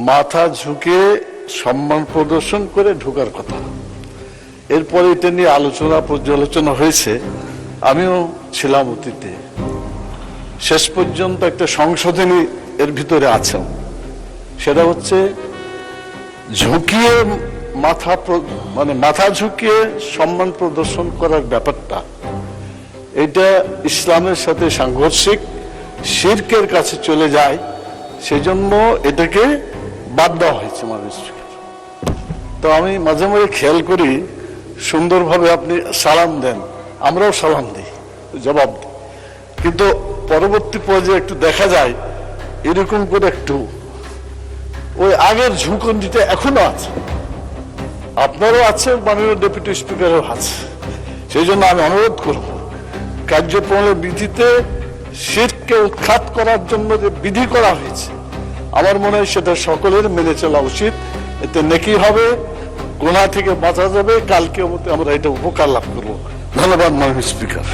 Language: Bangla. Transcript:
মাথা ঝুঁকে সম্মান প্রদর্শন করে ঢোকার কথা। এরপরে এটা নিয়ে আলোচনা পর্যালোচনা হয়েছে, আমিও ছিলাম অতীতে। শেষ পর্যন্ত একটা সংশোধনী এর ভিতরে আছেন, সেটা হচ্ছে ঝুঁকিয়ে মাথা ঝুঁকিয়ে সম্মান প্রদর্শন করার ব্যাপারটা, এটা ইসলামের সাথে সাংঘর্ষিক, শিরকের কাছে চলে যায়। সেজন্য এটাকে বাদ দেওয়া হয়েছে মানুষকে। তো আমি মাঝে মাঝে খেয়াল করি, সুন্দরভাবে আপনি সালাম দেন, আমরাও সালাম দিই, জবাব দিই, কিন্তু পরবর্তী পর্যায়ে একটু দেখা যায় এরকম করে একটু ওই আগের ঝুঁকনিটা এখনো আছে, আপনারও আছে, মাননীয় ডেপুটি স্পিকারও আছে। সেই জন্য আমি অনুরোধ করব, কার্যক্রমের বিধিতে শিরকে উৎখাত করার জন্য যে বিধি করা হয়েছে, আমার মনে হয় সেটা সকলের মেনে চলা উচিত। এতে নেকি হবে, গুনাহ থেকে বাঁচা যাবে, কালকে আমরা এটা উপকার লাভ করবো। ধন্যবাদ মাননীয় স্পিকার।